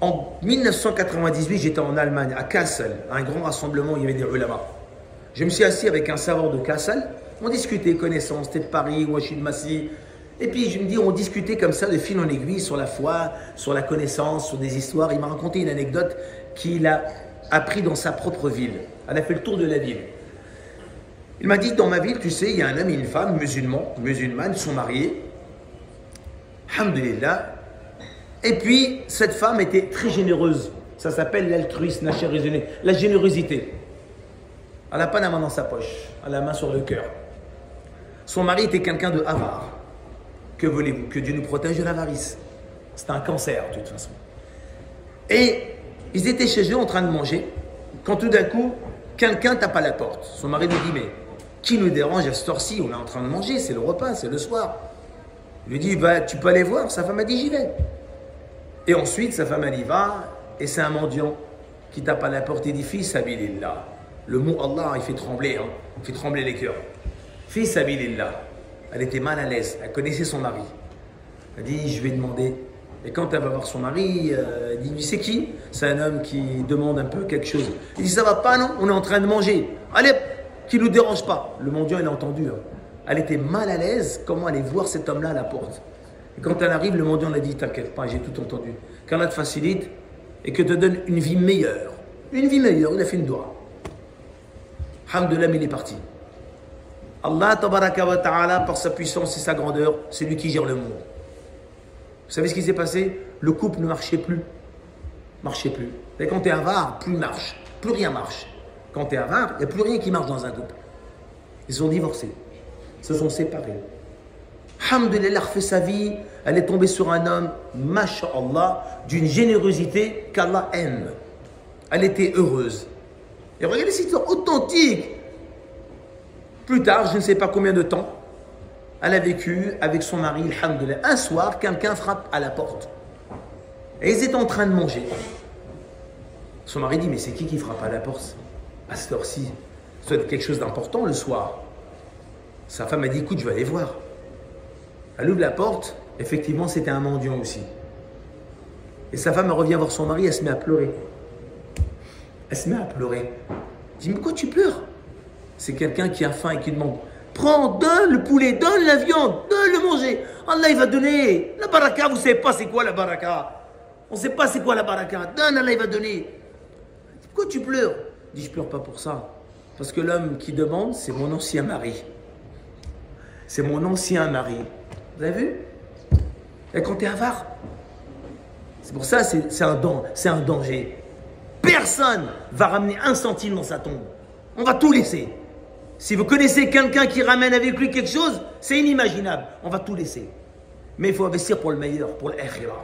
En 1998, j'étais en Allemagne, à Kassel, à un grand rassemblement où il y avait des ulama. Je me suis assis avec un savant de Kassel, on discutait connaissances, c'était de Paris, moi je suis de Massy. Et puis je me dis, on discutait comme ça de fil en aiguille sur la foi, sur la connaissance, sur des histoires. Il m'a raconté une anecdote qu'il a appris dans sa propre ville. Elle a fait le tour de la ville. Il m'a dit, dans ma ville, tu sais, il y a un homme et une femme musulmanes, sont mariés. Alhamdulillah. Et puis, cette femme était très généreuse. Ça s'appelle l'altruisme, la générosité. Elle n'a pas la main dans sa poche, elle a la main sur le cœur. Son mari était quelqu'un de avare. Que voulez-vous? Que Dieu nous protège de l'avarice. C'est un cancer, de toute façon. Et ils étaient chez eux en train de manger, quand tout d'un coup, quelqu'un tape à la porte. Son mari lui dit, mais qui nous dérange à cette heure-ci? On est en train de manger, c'est le repas, c'est le soir. Il lui dit, bah, tu peux aller voir? Sa femme a dit, j'y vais. Et ensuite, sa femme, elle y va, et c'est un mendiant qui tape à la porte et dit, Fils sabilillah. Le mot Allah, il fait trembler, il fait trembler les cœurs. Fils sabilillah. Elle était mal à l'aise, elle connaissait son mari. Elle dit, je vais demander. Et quand elle va voir son mari, elle dit, c'est qui? C'est un homme qui demande un peu quelque chose. Il dit, ça va pas, non? On est en train de manger. Allez, qui ne nous dérange pas. Le mendiant, il a entendu. Elle était mal à l'aise, comment aller voir cet homme-là à la porte. Et quand elle arrive, le mendiant a dit, t'inquiète pas, j'ai tout entendu. Qu'Allah te facilite et que te donne une vie meilleure. Une vie meilleure, il a fait une doua. Alhamdulillah, mais il est parti. Allah, tabaraka wa ta'ala, par sa puissance et sa grandeur, c'est lui qui gère le monde. Vous savez ce qui s'est passé? Le couple ne marchait plus. Marchait plus. Et quand tu es avare, plus marche. Plus rien marche. Quand tu es avare, il n'y a plus rien qui marche dans un couple. Ils sont divorcés. Ils se sont séparés. Alhamdulillah, elle a refait sa vie. Elle est tombée sur un homme, masha'Allah, d'une générosité qu'Allah aime. Elle était heureuse. Et regardez cette histoire authentique. Plus tard, je ne sais pas combien de temps, elle a vécu avec son mari, alhamdulillah. Un soir, quelqu'un frappe à la porte. Et ils étaient en train de manger. Son mari dit, mais c'est qui frappe à la porte à cette heure-ci? Ça doit être quelque chose d'important le soir. Sa femme a dit, écoute, je vais aller voir. Elle ouvre la porte. Effectivement, c'était un mendiant aussi. Et sa femme revient voir son mari, elle se met à pleurer. Elle se met à pleurer. Elle dit, mais pourquoi tu pleures? C'est quelqu'un qui a faim et qui demande, prends, donne le poulet, donne la viande, donne le manger. Allah, il va donner. La baraka, vous ne savez pas c'est quoi la baraka. On ne sait pas c'est quoi la baraka. Donne, Allah, il va donner. Pourquoi tu pleures? Il dit, je pleure pas pour ça. Parce que l'homme qui demande, c'est mon ancien mari. C'est mon ancien mari. Vous avez vu? Et quand tu es avare, c'est pour ça, c'est un danger. Personne va ramener un centime dans sa tombe. On va tout laisser. Si vous connaissez quelqu'un qui ramène avec lui quelque chose, c'est inimaginable. On va tout laisser. Mais il faut investir pour le meilleur, pour l'akhira.